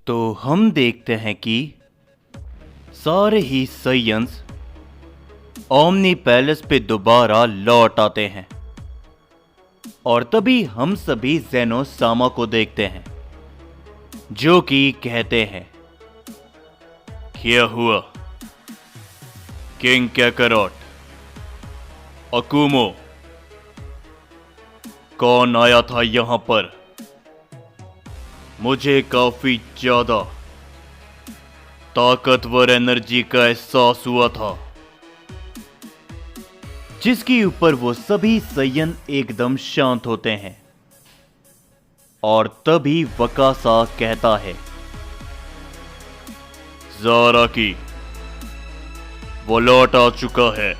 तो हम देखते हैं कि सारे ही साइयंस ओमनी पैलेस पे दोबारा लौट आते हैं और तभी हम सभी जेनो सामा को देखते हैं जो कि कहते हैं, क्या हुआ किंग कैकरॉट, अकुमो, कौन आया था यहां पर? मुझे काफी ज्यादा ताकतवर एनर्जी का एहसास हुआ था, जिसके ऊपर वो सभी सयन एकदम शांत होते हैं और तभी वकासा कहता है, ज़ाराकी, वो लौट आ चुका है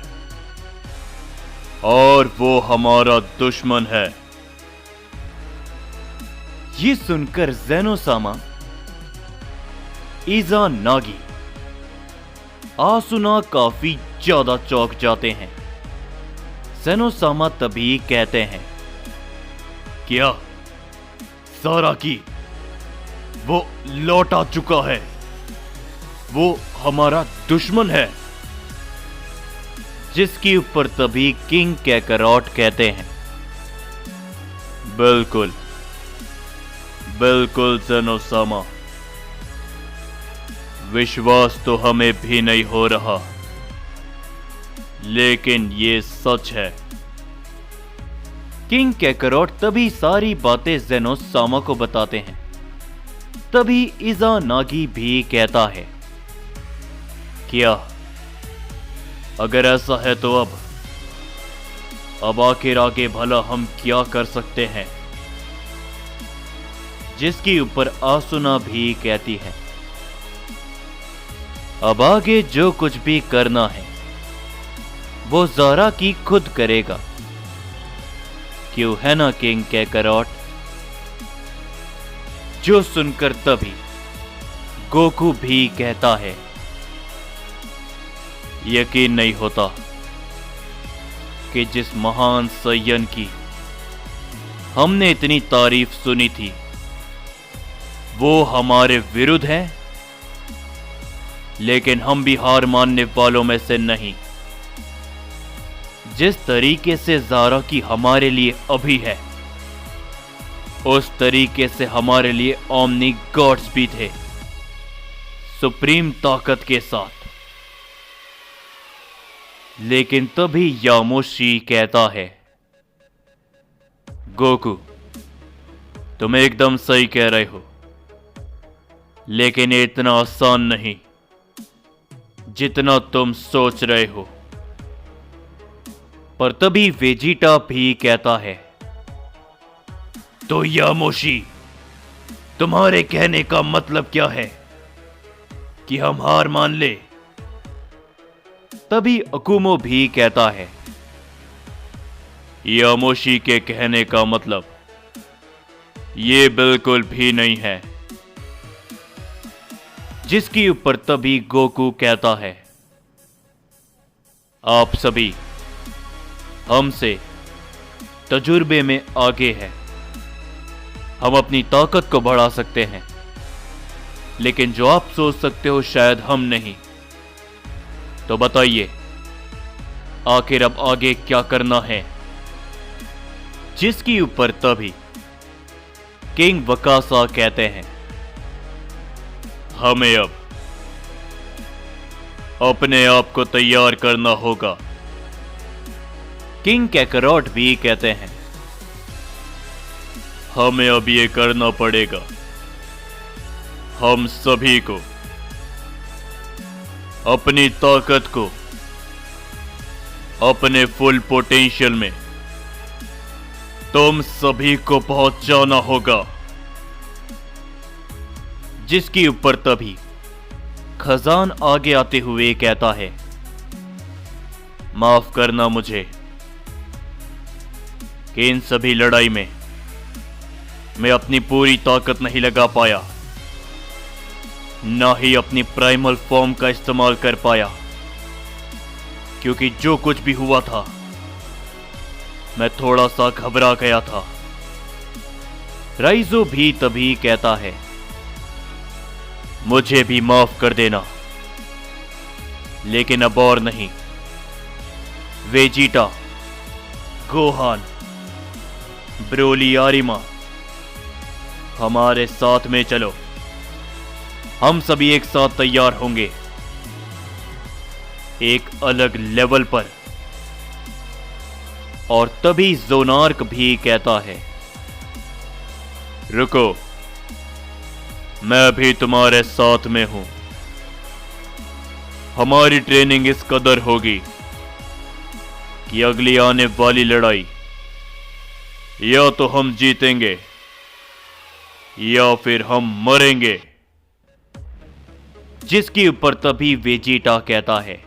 और वो हमारा दुश्मन है। ये सुनकर ज़ेनो-सामा, इज़ानागी, आसुना काफी ज्यादा चौंक जाते हैं। ज़ेनो-सामा तभी कहते हैं, क्या ज़ाराकी वो लौट आ चुका है? वो हमारा दुश्मन है? जिसके ऊपर तभी किंग कैकरॉट कहते हैं, बिल्कुल बिल्कुल ज़ेनो-सामा, विश्वास तो हमें भी नहीं हो रहा, लेकिन ये सच है। किंग कैकरॉट तभी सारी बातें ज़ेनो-सामा को बताते हैं। तभी इज़ानागी भी कहता है, क्या अगर ऐसा है तो अब आखिर आगे भला हम क्या कर सकते हैं? जिसके ऊपर आसुना भी कहती है, अब आगे जो कुछ भी करना है वो ज़ाराकी खुद करेगा, क्यों है ना किंग कैकरॉट? जो सुनकर तभी गोकू भी कहता है, यकीन नहीं होता कि जिस महान सयन की हमने इतनी तारीफ सुनी थी वो हमारे विरुद्ध है, लेकिन हम भी हार मानने वालों में से नहीं। जिस तरीके से ज़ाराकी हमारे लिए अभी है, उस तरीके से हमारे लिए ओमनी गॉड्स भी थे, सुप्रीम ताकत के साथ। लेकिन तभी यामोशी कहता है, गोकू, तुम एकदम सही कह रहे हो, लेकिन ये इतना आसान नहीं जितना तुम सोच रहे हो। पर तभी वेजिटा भी कहता है, तो यामोशी, तुम्हारे कहने का मतलब क्या है कि हम हार मान ले? तभी अकुमो भी कहता है, यामोशी के कहने का मतलब ये बिल्कुल भी नहीं है। जिसके ऊपर तभी गोकू कहता है, आप सभी हमसे तजुर्बे में आगे हैं, हम अपनी ताकत को बढ़ा सकते हैं, लेकिन जो आप सोच सकते हो शायद हम नहीं। तो बताइए, आखिर अब आगे क्या करना है? जिसके ऊपर तभी किंग वकासा कहते हैं, हमें अब अपने आप को तैयार करना होगा। किंग कैकरॉट भी कहते हैं, हमें अब ये करना पड़ेगा। हम सभी को अपनी ताकत को अपने फुल पोटेंशियल में तुम सभी को पहुंचाना होगा। जिसके ऊपर तभी खजान आगे आते हुए कहता है, माफ करना मुझे कि इन सभी लड़ाई में मैं अपनी पूरी ताकत नहीं लगा पाया, ना ही अपनी प्राइमल फॉर्म का इस्तेमाल कर पाया, क्योंकि जो कुछ भी हुआ था मैं थोड़ा सा घबरा गया था। राइजो भी तभी कहता है, मुझे भी माफ कर देना, लेकिन अब और नहीं। वेजिटा, गोहान, ब्रोली, आरिमा, हमारे साथ में चलो। हम सभी एक साथ तैयार होंगे, एक अलग लेवल पर। और तभी ज़ोनार्क भी कहता है, रुको, मैं भी तुम्हारे साथ में हूं। हमारी ट्रेनिंग इस कदर होगी कि अगली आने वाली लड़ाई या तो हम जीतेंगे या फिर हम मरेंगे। जिसके ऊपर तभी वेजिटा कहता है,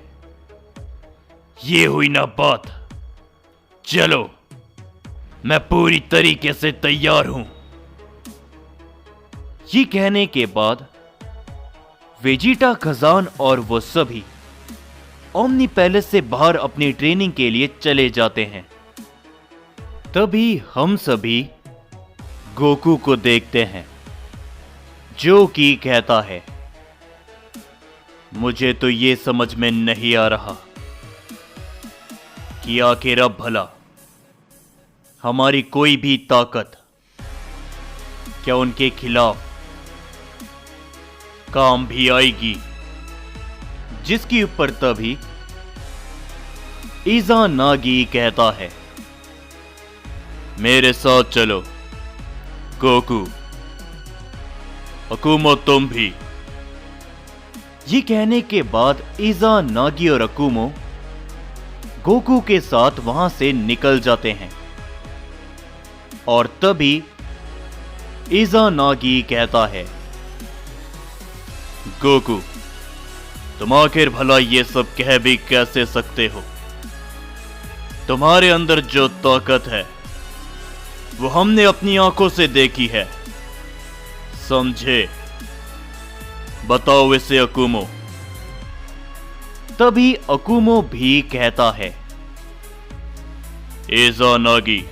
ये हुई ना बात, चलो, मैं पूरी तरीके से तैयार हूं। ये कहने के बाद वेजिटा, खजान और वो सभी ओमनी पैलेस से बाहर अपनी ट्रेनिंग के लिए चले जाते हैं। तभी हम सभी गोकू को देखते हैं, जो कि कहता है, मुझे तो ये समझ में नहीं आ रहा कि आखिर अब भला हमारी कोई भी ताकत क्या उनके खिलाफ काम भी आएगी। जिसके ऊपर तभी इज़ानागी कहता है, मेरे साथ चलो गोकू, अकुमो तुम भी। ये कहने के बाद इज़ानागी और अकुमो गोकू के साथ वहां से निकल जाते हैं। और तभी इज़ानागी कहता है, गोकू, तुम आखिर भला ये सब कह भी कैसे सकते हो? तुम्हारे अंदर जो ताकत है वो हमने अपनी आंखों से देखी है, समझे? बताओ इसे अकुमो। तभी अकुमो भी कहता है, इज़ानागी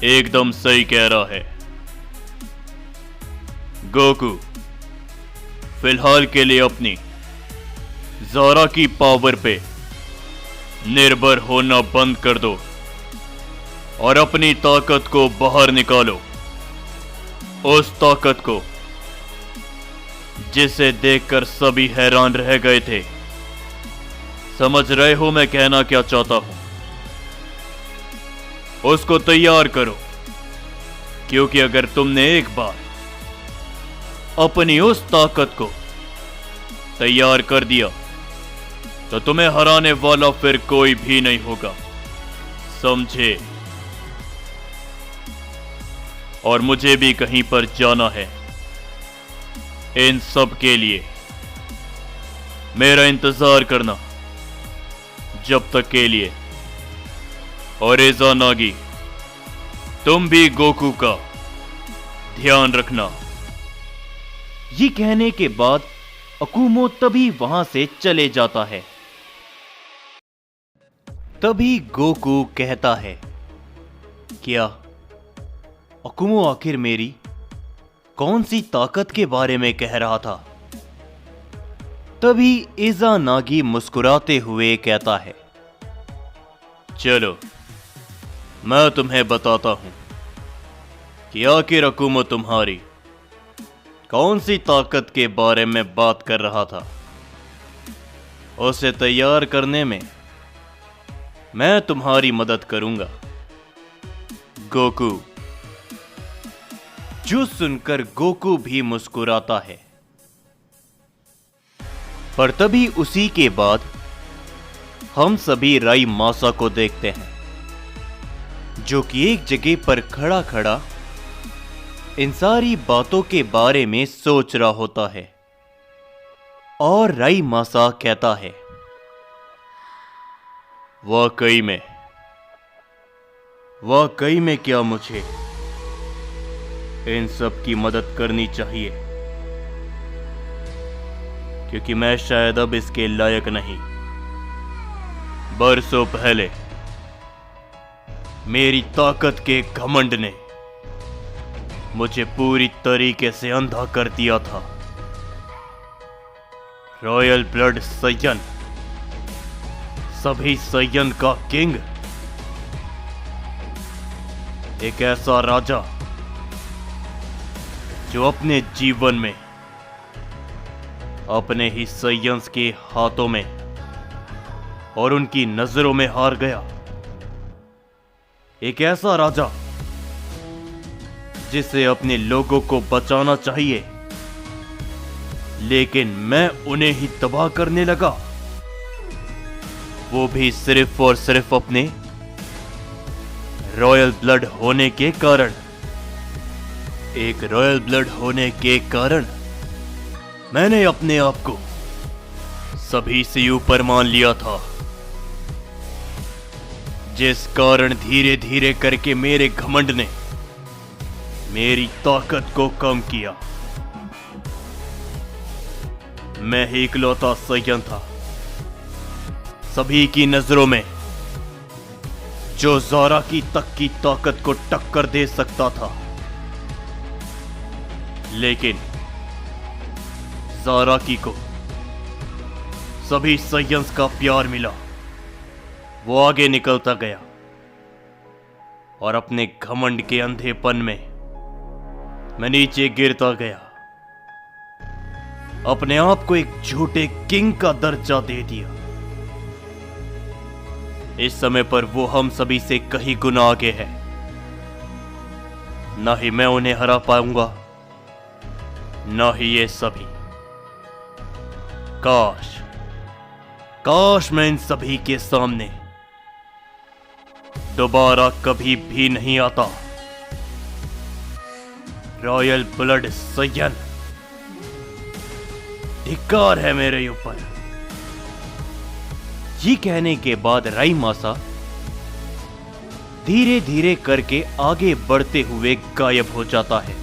एकदम सही कह रहा है। गोकू, फिलहाल के लिए अपनी ज़ारा की पावर पे निर्भर होना बंद कर दो और अपनी ताकत को बाहर निकालो। उस ताकत को जिसे देखकर सभी हैरान रह गए थे। समझ रहे हो मैं कहना क्या चाहता हूं? उसको तैयार करो, क्योंकि अगर तुमने एक बार अपनी उस ताकत को तैयार कर दिया तो तुम्हें हराने वाला फिर कोई भी नहीं होगा, समझे? और मुझे भी कहीं पर जाना है। इन सब के लिए मेरा इंतजार करना जब तक के लिए। और इज़ानागी, तुम भी गोकू का ध्यान रखना। ये कहने के बाद अकुमो तभी वहां से चले जाता है। तभी गोकू कहता है, क्या अकुमो आखिर मेरी कौन सी ताकत के बारे में कह रहा था? तभी इज़ानागी मुस्कुराते हुए कहता है, चलो मैं तुम्हें बताता हूं कि आखिर अकुमो तुम्हारी कौन सी ताकत के बारे में बात कर रहा था। उसे तैयार करने में मैं तुम्हारी मदद करूंगा, गोकू। जो सुनकर गोकू भी मुस्कुराता है। पर तभी उसी के बाद हम सभी राई मासा को देखते हैं, जो कि एक जगह पर खड़ा खड़ा इन सारी बातों के बारे में सोच रहा होता है। और राई मासा कहता है, वाकई में क्या मुझे इन सब की मदद करनी चाहिए? क्योंकि मैं शायद अब इसके लायक नहीं। बरसों पहले मेरी ताकत के घमंड ने मुझे पूरी तरीके से अंधा कर दिया था। रॉयल ब्लड सयन, सभी सयन का किंग, एक ऐसा राजा जो अपने जीवन में अपने ही सयंस के हाथों में और उनकी नजरों में हार गया। एक ऐसा राजा जिसे अपने लोगों को बचाना चाहिए, लेकिन मैं उन्हें ही तबाह करने लगा, वो भी सिर्फ और सिर्फ अपने रॉयल ब्लड होने के कारण। एक रॉयल ब्लड होने के कारण मैंने अपने आप को सभी से ऊपर मान लिया था, जिस कारण धीरे धीरे करके मेरे घमंड ने मेरी ताकत को कम किया। मैं ही इकलौता सयन था सभी की नजरों में जो ज़ारा की तक की ताकत को टक्कर दे सकता था, लेकिन ज़ारा की को सभी सयंस का प्यार मिला। वो आगे निकलता गया और अपने घमंड के अंधेपन में मैं नीचे गिरता गया, अपने आप को एक झूठे किंग का दर्जा दे दिया। इस समय पर वो हम सभी से कहीं गुना आगे है। ना ही मैं उन्हें हरा पाऊंगा, ना ही ये सभी। काश मैं इन सभी के सामने दोबारा कभी भी नहीं आता। रॉयल ब्लड सयन, धिक्कार है मेरे ऊपर। ये कहने के बाद राईमासा धीरे धीरे करके आगे बढ़ते हुए गायब हो जाता है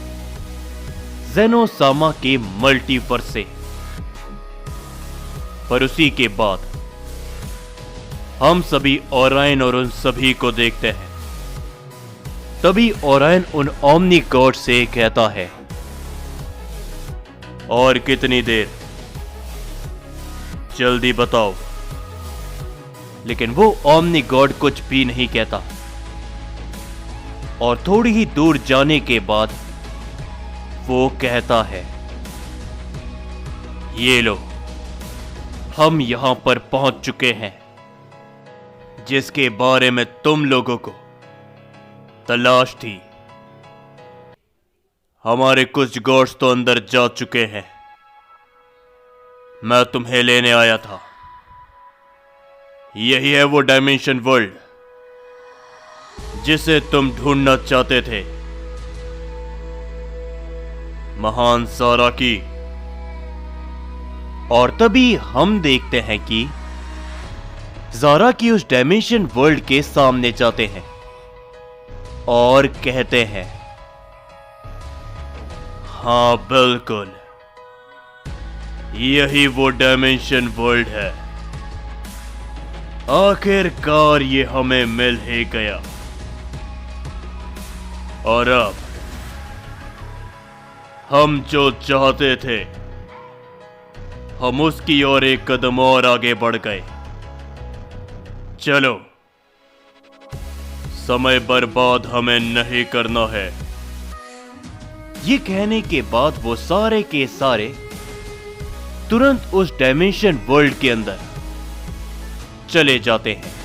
ज़ेनोसामा के मल्टीवर्स से। पर उसी के बाद हम सभी ओरायन और उन सभी को देखते हैं। तभी ओरायन उन ओमनी गॉड से कहता है, और कितनी देर, जल्दी बताओ। लेकिन वो ओमनी गॉड कुछ भी नहीं कहता और थोड़ी ही दूर जाने के बाद वो कहता है, ये लो, हम यहां पर पहुंच चुके हैं जिसके बारे में तुम लोगों को तलाश थी। हमारे कुछ गॉड्स तो अंदर जा चुके हैं। मैं तुम्हें लेने आया था। यही है वो डायमेंशन वर्ल्ड जिसे तुम ढूंढना चाहते थे, महान ज़ारा की। और तभी हम देखते हैं कि ज़ारा की उस डायमेंशन वर्ल्ड के सामने जाते हैं और कहते हैं, हाँ बिल्कुल, यही वो डायमेंशन वर्ल्ड है। आखिरकार ये हमें मिल ही गया। और अब हम जो चाहते थे, हम उसकी ओर एक कदम और आगे बढ़ गए। चलो, समय बर्बाद हमें नहीं करना है। ये कहने के बाद वो सारे के सारे तुरंत उस डायमेंशन वर्ल्ड के अंदर चले जाते हैं।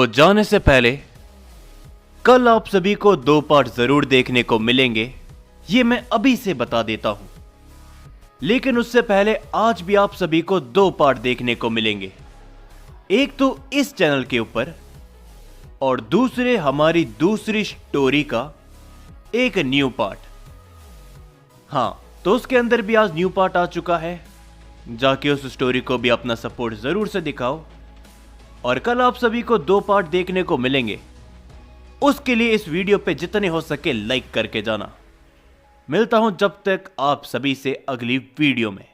जाने से पहले कल आप सभी को 2 पार्ट जरूर देखने को मिलेंगे, ये मैं अभी से बता देता हूं। लेकिन उससे पहले आज भी आप सभी को 2 पार्ट देखने को मिलेंगे, एक तो इस चैनल के ऊपर और दूसरे हमारी दूसरी स्टोरी का एक न्यू पार्ट। हाँ, तो उसके अंदर भी आज न्यू पार्ट आ चुका है। जाके उस स्टोरी को भी अपना सपोर्ट जरूर से दिखाओ। और कल आप सभी को 2 पार्ट देखने को मिलेंगे। उसके लिए इस वीडियो पे जितने हो सके लाइक करके जाना। मिलता हूं जब तक आप सभी से अगली वीडियो में।